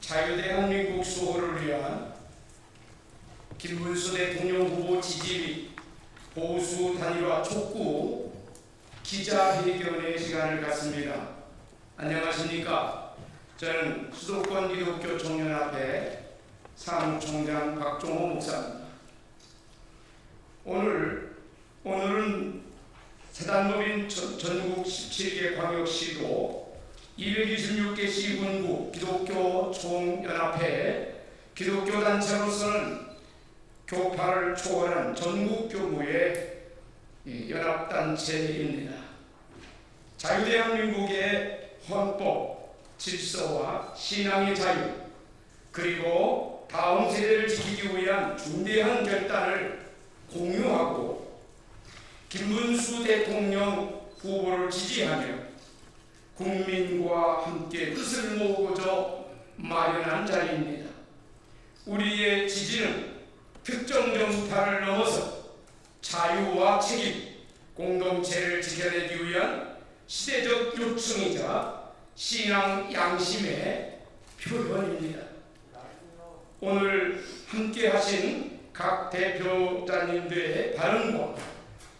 자유대한민국 수호를 위한 김문수 대통령 후보 지지 및 보수 단일화 촉구 기자회견의 시간을 갖습니다. 안녕하십니까? 저는 수도권 기독교 청년합회 사무총장 박종호 목사입니다. 오늘은 사단법인 전국 17개 광역시도 226개 시군구 기독교 총연합회 기독교 단체로서는 교파를 초월한 전국 교구의 연합단체입니다. 자유대한민국의 헌법, 질서와 신앙의 자유, 그리고 다음 세대를 지키기 위한 중대한 결단을 공유하고 김문수 대통령 후보를 지지하며 국민과 함께 뜻을 모으고자 마련한 자리입니다. 우리의 지지는 특정 정파를 넘어서 자유와 책임, 공동체를 지켜내기 위한 시대적 요청이자 신앙 양심의 표현입니다. 오늘 함께 하신 각 대표자님들의 발언과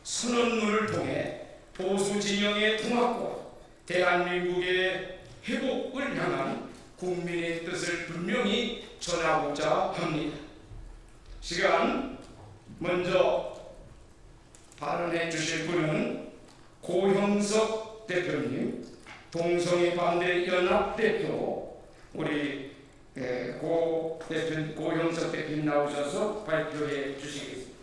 선언문을 통해 보수 진영의 통합과 대한민국의 회복을 향한 국민의 뜻을 분명히 전하고자 합니다. 시간 먼저 발언해 주실 분은 고형석 대표님, 동성애 반대 연합 대표 우리 고형석 대표님 나오셔서 발표해 주시겠습니다.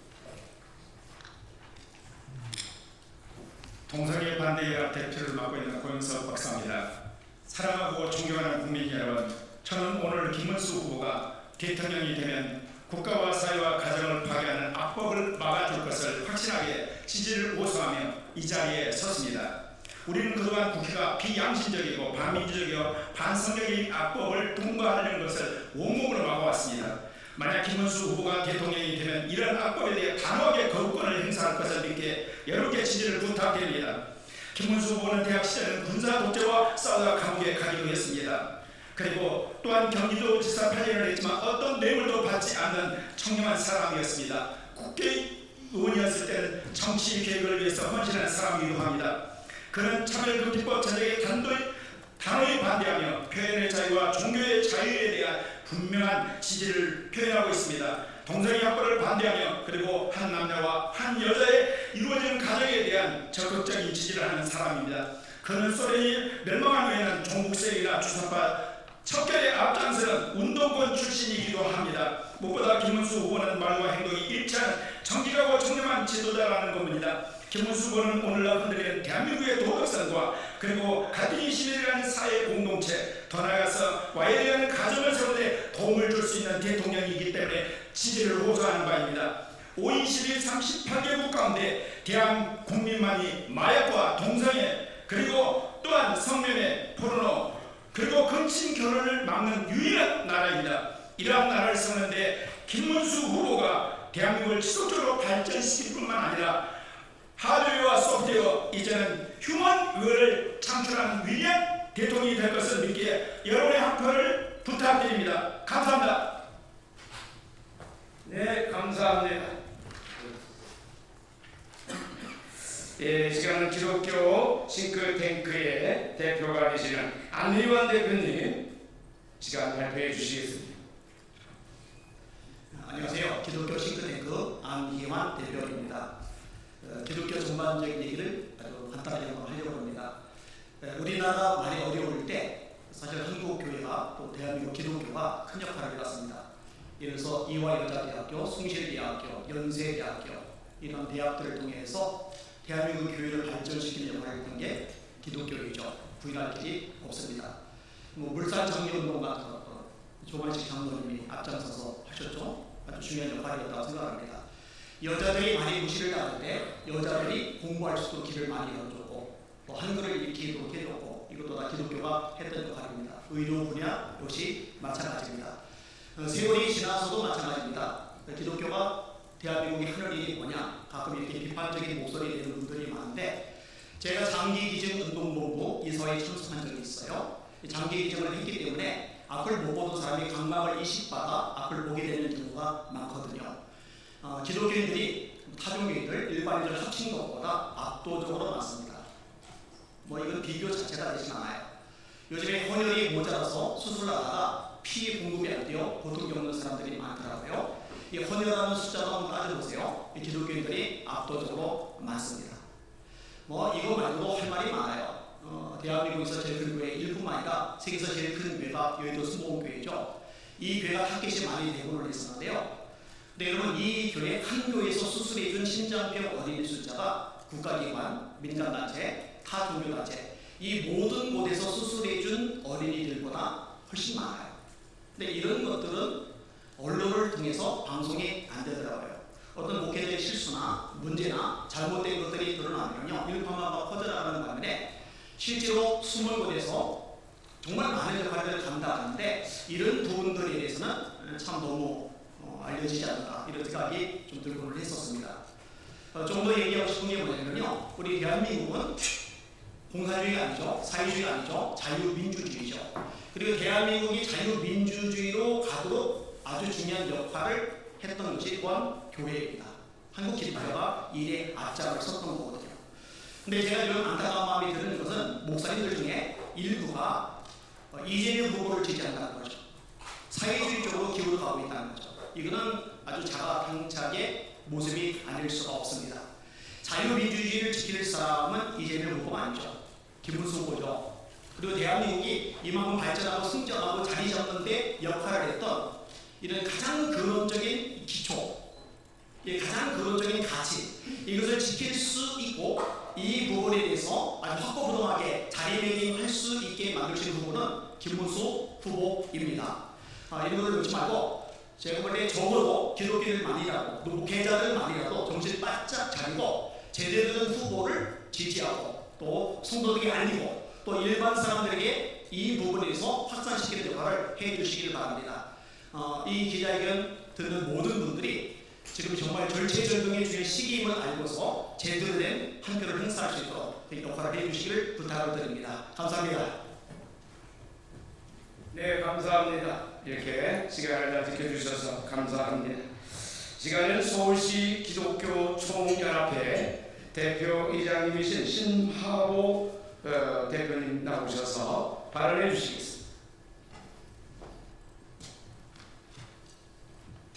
동성애 반대 연합 대표를 맡고 있는 고형석 박사입니다. 사랑하고 존경하는 국민 여러분, 저는 오늘 김문수 후보가 대통령이 되면 국가와 사회와 가정을 파괴하는 악법을 막아줄 것을 확신하게 지지를 호소하며 이 자리에 섰습니다. 우리는 그동안 국회가 비양심적이고 반민주적이고 반성적인 악법을 통과하려는 것을 온몸으로 막아왔습니다. 만약 김문수 후보가 대통령이 되면 이런 악법에 대해 단호하게 거부권을 행사할 것을 믿게 여러분께 지지를 부탁드립니다. 김문수 후보는 대학 시절에는 군사 독재와 싸우다 감옥에 가기도 했습니다. 그리고 또한 경기도지사 8년을 했지만 어떤 뇌물도 받지 않는 청렴한 사람이었습니다. 국회의원이었을 때는 정치 개혁을 위해서 헌신한 사람이기도 합니다. 그는 차별금지법 전쟁에 단호히 반대하며 표현의 자유와 종교의 자유에 대한 분명한 지지를 표현하고 있습니다. 동성애 합법을 반대하며 그리고 한 남자와 한 여자의 이루어지는 가정에 대한 적극적인 지지를 하는 사람입니다. 그는 소련이 멸망한 후에는 종북세력이나 주사파 척결에 앞장서는 운동권 출신이기도 합니다. 무엇보다 김문수 후보는 말과 행동이 일치하는 정직하고 청렴한 지도자라는 겁니다. 김문수 후보는 오늘날 흔들리는 대한민국의 도덕성과 그리고 같은 시민이라는 사회 공동체, 더 나아가서 와이드하는 가정을 세우는데 도움을 줄 수 있는 대통령이기 때문에 지지를 호소하는 바입니다. OECD 38개국 가운데 대한 국민만이 마약과 동성애 그리고 또한 성매매, 포르노 그리고 금신 결혼을 막는 유일한 나라입니다. 이러한 나라를 세우는데 김문수 후보가 대한민국을 지속적으로 발전시킬 뿐만 아니라 하드웨어와 소프트웨어, 이제는 휴먼웨어를 창출하는 위대한 대통령이 될 것을 믿기에 여러분의 한 표를 부탁드립니다. 감사합니다. 네, 감사합니다. 시간은 기독교 싱크탱크의 대표가 되시는 안희환 대표님 시간 발표해 주시겠습니다. 안녕하세요. 기독교 싱크탱크 안희환 대표입니다. 기독교 전반적인 얘기를 아주 간단하게 한번 하려고 합니다. 우리나라 많이 어려울 때 사실 한국교회가 또 대한민국 기독교가 큰 역할을 해왔습니다. 예를 들어서 이화여자대학교, 숭실대학교, 연세대학교 이런 대학들을 통해서 대한민국 교회를 발전시키는 역할을 했던 게 기독교이죠. 부인할 길이 없습니다. 물산 정리운동 같은 것 조만식 장로님이 앞장서서 하셨죠. 아주 중요한 역할이었다고 생각합니다. 여자들이 많이 무시를 당할 때 여자들이 공부할 수 있도록 길을 많이 열어줬고 또 한글을 읽히도록 해줬고 이것도 다 기독교가 했던 역할입니다. 의료 분야 역시 마찬가지입니다. 세월이 지나서도 마찬가지입니다. 기독교가 대한민국의 하는 일이 뭐냐 가끔 이렇게 비판적인 목소리 내는 분들이 많은데 제가 장기기증 운동본부 이사회에 참석한 적이 있어요. 장기기증을 했기 때문에 앞을 못 보던 사람이 각막을 이식받아 앞을 보게 되는 경우가 많거든요. 기독교인들이 타종교인들, 일반인들 합친 것보다 압도적으로 많습니다. 뭐 이건 비교 자체가 되진 않아요. 요즘에 헌혈이 모자라서 수술하다가 피 공급이 안 돼요. 고통 겪는 사람들이 많더라고요. 이 헌혈하는 숫자도 한번 따져보세요. 이 기독교인들이 압도적으로 많습니다. 뭐 이거 말고도 할 말이 많아요. 대한민국에서 제일 큰 교회 1뿐만 아니라 세계에서 제일 큰 교회가 여의도 순복음교회죠. 이 교회가 타겟이 많이 대부를 했었는데요. 근데 여러분, 이 교회 한 교회에서 수술해준 심장병 어린이 숫자가 국가기관, 민간단체, 타 종교단체 이 모든 곳에서 수술해준 어린이들보다 훨씬 많아요. 근데 이런 것들은 언론을 통해서 방송이 안 되더라고요. 어떤 목회자의 실수나 문제나 잘못된 것들이 드러나면요, 일파만파 퍼져나가는 반면에 실제로 숨은 곳에서 정말 많은 역할들을 감당하는데 이런 부분들에 대해서는 참 너무 알려지지 않는다, 이런 생각이 좀 들곤 했었습니다. 좀 더 얘기하고 싶은 게 뭐냐면요, 우리 대한민국은 공산주의가 아니죠, 사회주의가 아니죠, 자유민주주의죠. 그리고 대한민국이 자유민주주의로 가도록 아주 중요한 역할을 했던 것이 또한 교회입니다. 한국 기독교가 이에 앞장을 섰던 거거든요. 근데 제가 이런 안타까운 마음이 드는 것은 목사님들 중에 일부가 이재명 후보를 지지한다는 거죠. 사회주의 쪽으로 기울어 가고 있다는 거죠. 이거는 아주 자가당착의 모습이 아닐 수가 없습니다. 자유민주주의를 지킬 사람은 이재명 후보가 아니죠. 김문수 후보죠. 그리고 대한민국이 이만큼 발전하고 승전하고 자리 잡는 데 역할을 했던 이런 가장 근원적인 기초, 가장 근원적인 가치, 이것을 지킬 수 있고 이 부분에 대해서 아주 확고부동하게 자리매김할 수 있게 만드신 후보는 김문수 후보입니다. 이런 것을 놓지 말고 제가 볼 때 적어도 기독교인만이라도 목회자들만이라도 정신 바짝 차리고 제대로 된 후보를 지지하고 또 성도들에게 알리고 또 일반 사람들에게 이 부분에서 확산시키는 역할을 해주시길 바랍니다. 이 기자회견 듣는 모든 분들이 지금 정말 절체절명의 주의 시기임을 알고서 제대로 된 한 표를 행사할 수 있도록 역할을 해주시길 부탁을 드립니다. 감사합니다. 네, 감사합니다. 이렇게 시간을 다 지켜주셔서 감사합니다. 시간은 서울시 기독교 총연합회 대표이장님이신 신하보 대표님 나오셔서 발언해 주시겠습니다.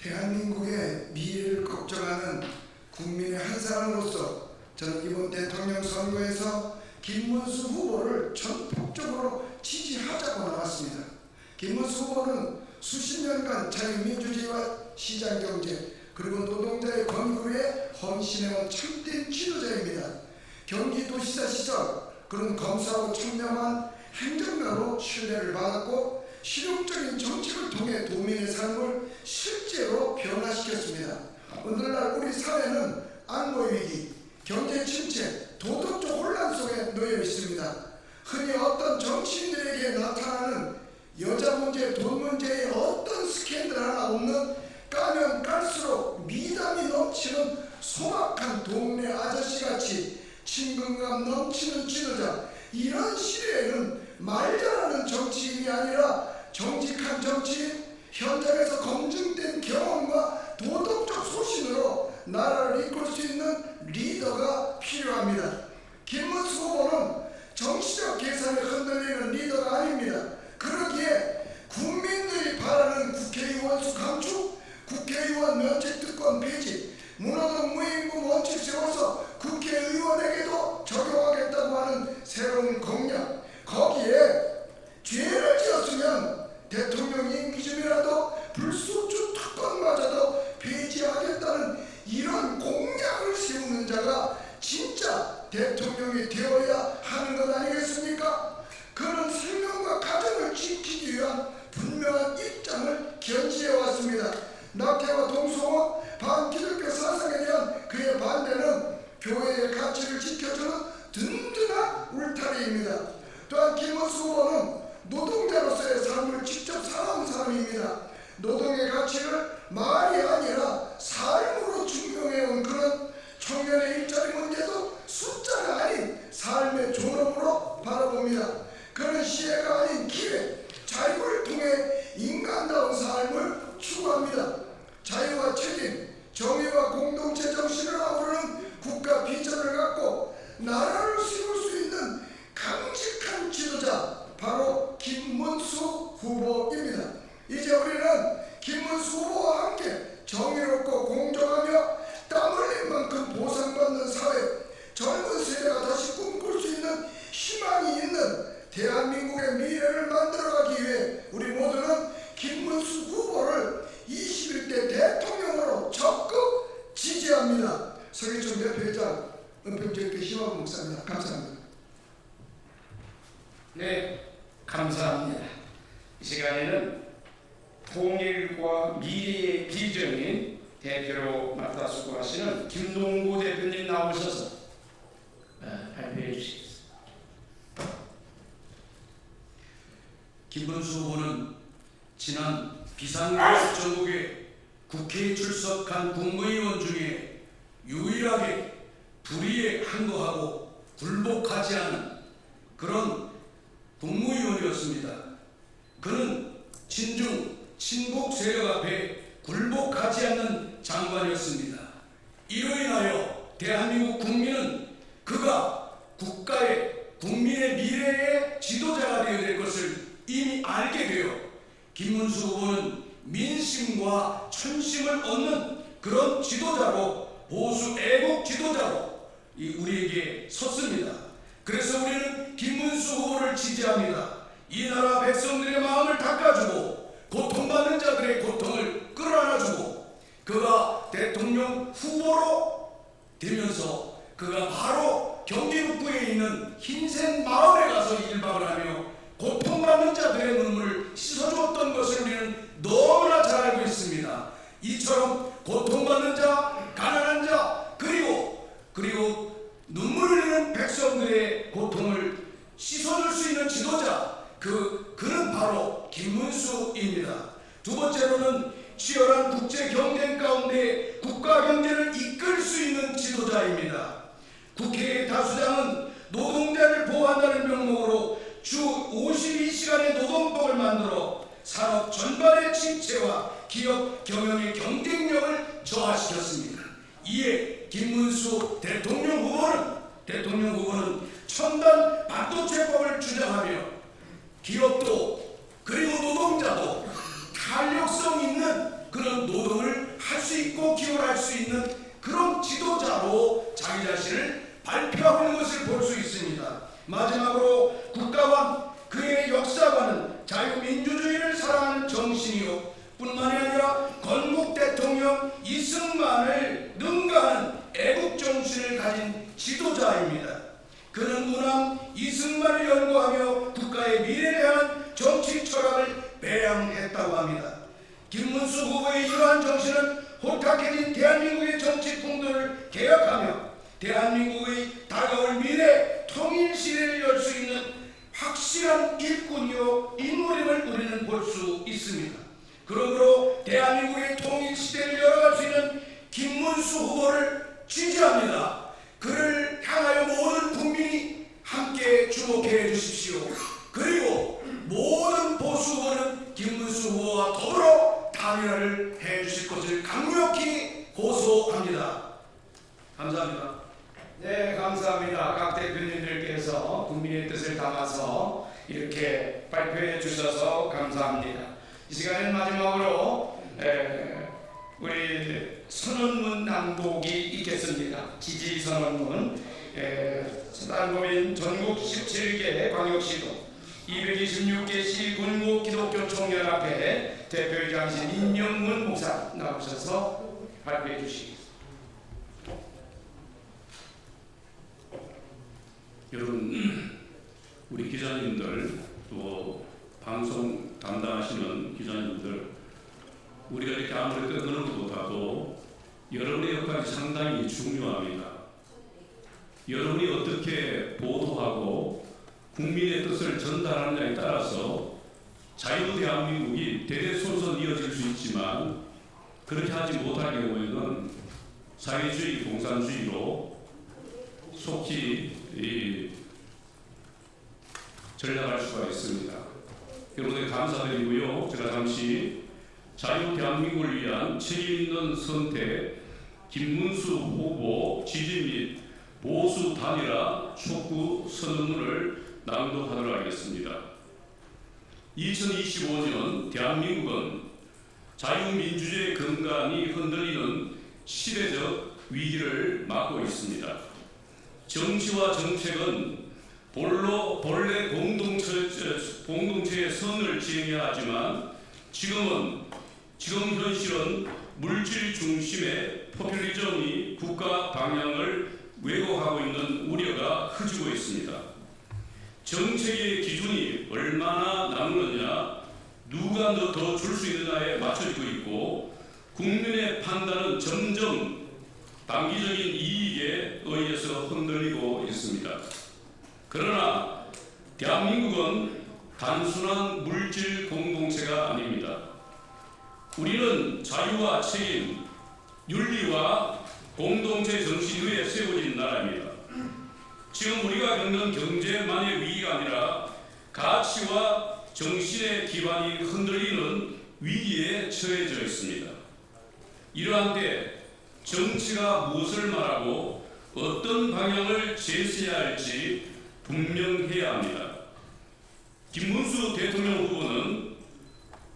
대한민국의 미래를 걱정하는 국민의 한 사람으로서 저는 이번 대통령 선거에서 김문수 후보를 전폭적으로 지지하자고 나왔습니다. 김문수 후보는 수십 년간 자유민주주의와 시장경제 그리고 노동자의 권익을 헌신해온 참된 지도자입니다. 경기도시사 시절 그런 검소하고 청렴한 행정가로 신뢰를 받았고 실용적인 정책을 통해 도민의 삶을 실제로 변화시켰습니다. 오늘날 우리 사회는 안보위기, 경제 침체, 도덕적 혼란 속에 놓여 있습니다. 흔히 어떤 정치인들에게 나타나는 여자 문제, 돈 문제에 어떤 스캔들 하나 없는 까면 깔수록 미담이 넘치는 소박한 동네 아저씨같이 친근감 넘치는 지도자, 이런 시대에는 말 잘하는 정치인이 아니라 정직한 정치인, 현장에서 검증된 경험과 도덕적 소신으로 나라를 이끌 수 있는 리더가 필요합니다. 김문수 후보는 정치적 계산에 흔들리는 리더가 아닙니다. 그러기에 국민들이 바라는 국회의원 수 감축, 국회의원 면책특권 폐지, 무노동 무임금 원칙 세워서 국회의원에게도 적용하겠다고 하는 새로운 공약, 거기에 죄를 지었으면 대통령 임기중이라도 불소추 특권마저도 폐지하겠다는 이런 공약을 세우는 자가 진짜 대통령이 되어야 하는 것 아니겠습니까? 그런 생명과 가정을 지키기 위한 분명한 입장을 견지해 왔습니다. 낙태와 동성애, 반기독교 사상에 대한 그의 반대는 교회의 가치를 지켜주는 든든한 울타리입니다. 또한 김문수 후보는 노동자로서의 삶을 직접 살아온 사람입니다. 노동의 가치를 말이 아니라 삶으로 증명해온 그런 청년의 일자리 문제도 숫자가 아닌 삶의 존엄으로 바라봅니다. 그런 시혜가 아닌 기회, 자유를 통해 큰 지도자 바로 김문수 후보입니다. 이제 우리는 김문수 후보와 함께 정의롭고 공정하며 땀 흘린 만큼 보상받는 사회, 젊은 세대가 다시 꿈꿀 수 있는 희망이 있는 대한민국의 미래를 만들어가기 위해 우리 모두는 김문수 후보를 21대 대통령으로 적극 지지합니다. 서기총 대표이사 은평교회 심화부 목사입니다. 감사합니다. 네, 감사합니다. 이 시간에는 통일과 미래의 비전인 대표로 맡아 수고하시는 김동구 대표님 나오셔서 발표해 주시겠습니다. 김문수 후보는 지난 비상국 전국에 국회에 출석한 국무위원 중에 유일하게 불의에 항거하고 굴복하지 않은 그런 국무위원이었습니다. 그는 친중, 친북 세력 앞에 굴복하지 않는 장관이었습니다. 이로 인하여 대한민국 국민은 그가 국가의, 국민의 미래의 지도자가 되어야 될 것을 이미 알게 되어 김문수 후보는 민심과 천심을 얻는 그런 지도자로, 보수 애국 지도자로 우리에게 섰습니다. 그래서 우리는 김문수 후보를 지지합니다. 이 나라 백성들의 마음을 닦아주고 고통받는 자들의 고통을 끌어안아주고 그가 대통령 후보로 되면서 그가 바로 경기 북부에 있는 흰센 마을에 가서 일박을 하며 고통받는 자들의 눈물을 씻어주었던 것을 우리는 너무나 잘 알고 있습니다. 이처럼 고통받는 자, 가난한 자, 그리고 눈물 흘리는 백성들의 고통을 씻어줄 수 있는 지도자, 그는 바로 김문수입니다. 두 번째로는 치열한 국제 경쟁 가운데 국가 경제를 이끌 수 있는 지도자입니다. 국회의 다수당은 노동자를 보호한다는 명목으로 주 52시간의 노동법을 만들어 산업 전반의 침체와 기업 경영의 경쟁력을 저하시켰습니다. 이에 김문수 대통령 후보는 첨단 반도체법을 주장하며 기업도 그리고 노동자도 탄력성 있는 그런 노동을 할 수 있고 기여할 수 있는 그런 지도자로 자기 자신을 발표하고 있는 것을 볼 수 있습니다. 마지막으로 국가관, 그의 역사관은 자유민주주의를 사랑하는 정신이요 뿐만이 아니라 건국 대통령 이승만을 능가하는 애국 정신을 가진 지도자입니다. 그는 문왕 이승만을 연구하며 국가의 미래를 향한 정치 철학을 배양했다고 합니다. 김문수 후보의 이러한 정신은 혼탁해진 대한민국의 정치 풍토를 개혁하며 대한민국의 다가올 미래 통일 시대를 열 수 있는 확실한 일꾼이요 인물임을 우리는 볼 수 있습니다. 그러므로 대한민국의 통일 시대를 열어갈 수 있는 김문수 후보를 지지합니다. 그를 향하여 모든 국민이 함께 주목해 주십시오. 그리고 모든 보수 후보는 김문수 후보와 더불어 단일화를 해 주실 것을 강력히 고소합니다. 감사합니다. 네, 감사합니다. 각 대표님들께서 국민의 뜻을 담아서 이렇게 발표해 주셔서 감사합니다. 이 시간엔 마지막으로 우리 선언문 낭독이 있겠습니다. 지지 선언문. 선언문인 전국 17개 광역시도 226개 시 군구 기독교 총연합회 대표이장이신 임명문 목사 나오셔서 발표해 주시겠습니다. 여러분, 우리 기자님들 또 방송 담당하시는 기자님들, 우리가 이렇게 아무리 떠드는 것보다도 여러분의 역할이 상당히 중요합니다. 여러분이 어떻게 보도하고 국민의 뜻을 전달하느냐에 따라서 자유 대한민국이 대대손손 이어질 수 있지만 그렇게 하지 못할 경우에는 사회주의, 공산주의로 속히 전락할 수가 있습니다. 여러분에게 감사드리고요. 제가 잠시 자유 대한민국을 위한 책임 있는 선택 김문수 후보 지지 및 보수 단일화 촉구 선언문을 낭독하도록 하겠습니다. 이야기하겠습니다. 2025년 대한민국은 자유민주주의 근간이 흔들리는 시대적 위기를 맞고 있습니다. 정치와 정책은 본래 공동체의 선을 지향해야 하지만 지금 현실은 물질 중심의 포퓰리즘이 국가 방향을 왜곡하고 있는 우려가 커지고 있습니다. 정책의 기준이 얼마나 남느냐, 누가 더 줄 수 있느냐에 맞춰지고 있고 국민의 판단은 점점 단기적인 이익에 의해서 흔들리고 있습니다. 그러나 대한민국은 단순한 물질 공동체가 아닙니다. 우리는 자유와 책임, 윤리와 공동체 정신 위에 세워진 나라입니다. 지금 우리가 겪는 경제만의 위기가 아니라 가치와 정신의 기반이 흔들리는 위기에 처해져 있습니다. 이러한 때 정치가 무엇을 말하고 어떤 방향을 제시해야 할지 분명해야 합니다. 김문수 대통령 후보는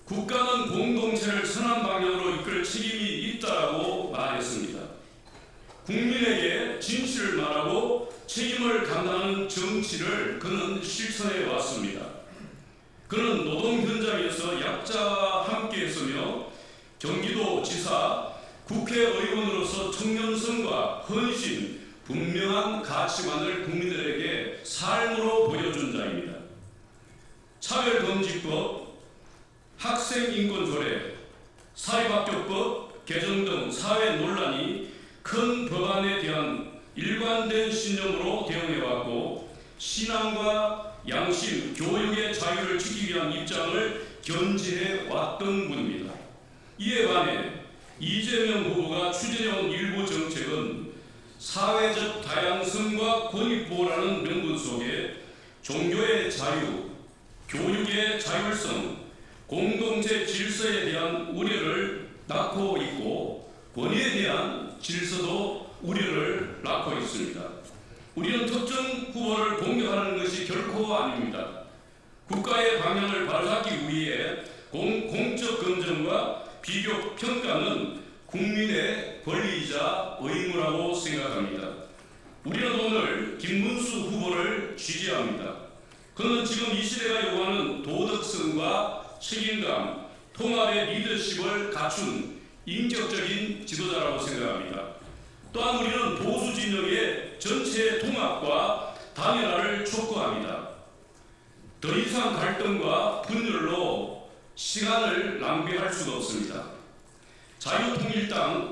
국가는 공동체를 선한 방향으로 이끌 책임이 있다라고 말했습니다. 국민에게 진실을 말하고 책임을 감당하는 정치를 그는 실천해 왔습니다. 그는 노동 현장에서 약자와 함께 했으며 경기도 지사, 국회의원으로서 청년성과 헌신, 분명한 가치관을 국민들에게 삶으로 보여준 자입니다. 차별금지법, 학생인권조례, 사립학교법 개정 등 사회 논란이 큰 법안에 대한 일관된 신념으로 대응해왔고 신앙과 양심, 교육의 자유를 지키기 위한 입장을 견지해 왔던 분입니다. 이에 반해 이재명 후보가 추진해온 일부 정책은 사회적 다양성과 권익보호라는 명분 속에 종교의 자유, 교육의 자율성, 공동체 질서에 대한 우려를 낳고 있고 권위에 대한 질서도 우려를 낳고 있습니다. 우리는 특정 후보를 공격하는 것이 결코 아닙니다. 국가의 방향을 바로잡기 위해 공적 검증과 비교 평가는 국민의 권리이자 의무라고 생각합니다. 우리는 오늘 김문수 후보를 지지합니다. 그는 지금 이 시대가 요구하는 도덕성과 책임감, 통합의 리더십을 갖춘 인격적인 지도자라고 생각합니다. 또한 우리는 보수 진영의 전체 통합과 단일화를 촉구합니다. 더 이상 갈등과 분열로 시간을 낭비할 수가 없습니다. 자유통일당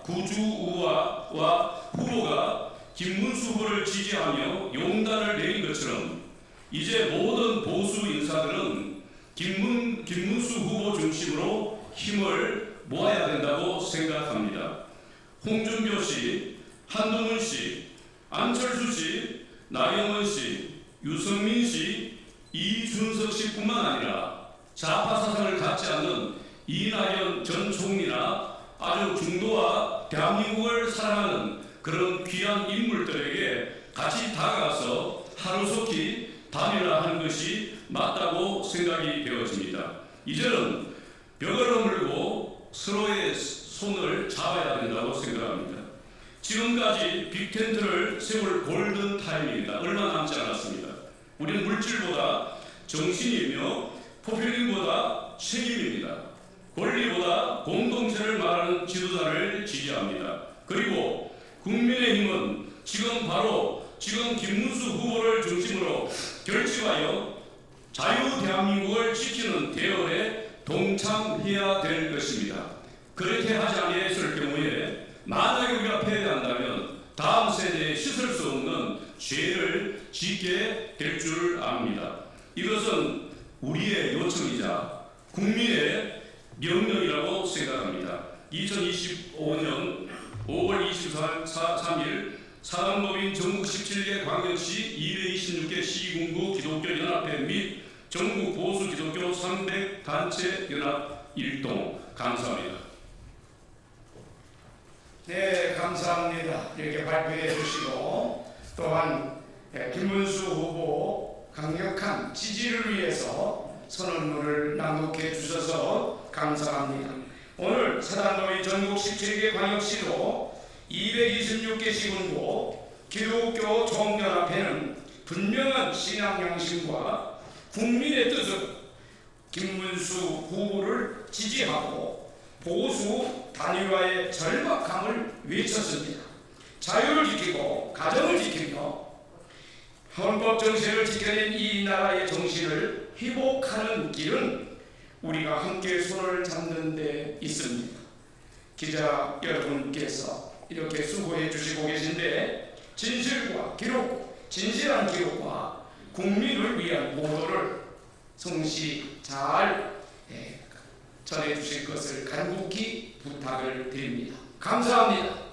구주우와 후보가 김문수 후보를 지지하며 용단을 내린 것처럼 이제 모든 보수 인사들은 김문수 후보 중심으로 힘을 모아야 된다고 생각합니다. 홍준표 씨, 한동훈 씨, 안철수 씨, 나경원 씨, 유승민 씨, 이준석 씨뿐만 아니라 좌파 사상을 갖지 않는 이낙연 전 총리나 아주 중도와 대한민국을 사랑하는 그런 귀한 인물들에게 같이 다가가서 하루속히 단일화하는 것이 맞다고 생각이 되어집니다. 이제는 벽을 허물고 서로의 손을 잡아야 된다고 생각합니다. 지금까지 빅텐트를 세울 골든 타임입니다. 얼마 남지 않았습니다. 우리는 물질보다 정신이며 포퓰리즘보다 책임입니다. 권리보다 공동체를 말하는 지도자를 지지합니다. 그리고 국민의힘은 지금 김문수 후보를 중심으로 결집하여 자유 대한민국을 지키는 대열에 동참해야 될 것입니다. 그렇게 하지 아니했을 경우에 만약에 우리가 패배한다면 다음 세대에 씻을 수 없는 죄를 짓게 될 줄 압니다. 이것은 우리의 요청이자 국민의 명령이라고 생각합니다. 2025년 5월 23일 사단법인 전국 17개 광역시 226개 시군구 기독교 연합회 및 전국 보수 기독교 300단체 연합 일동 감사합니다. 네, 감사합니다. 이렇게 발표해 주시고 또한 김문수 후보 강력한 강력한 지지를 위해서 선언문을 낭독해 주셔서 감사합니다. 오늘 사단법인 전국 17개 광역시도 226개 시군구 기독교 총연합회는 분명한 신앙 양심과 국민의 뜻으로 김문수 후보를 지지하고 보수 단일화의 절박함을 외쳤습니다. 자유를 지키고 가정을 지키며 헌법 정신을 지켜낸 이 나라의 정신을 회복하는 길은 우리가 함께 손을 잡는 데 있습니다. 기자 여러분께서 이렇게 수고해 주시고 계신데 진실과 기록, 진실한 기록과 국민을 위한 보도를 성시 잘 전해 주실 것을 간곡히 부탁을 드립니다. 감사합니다.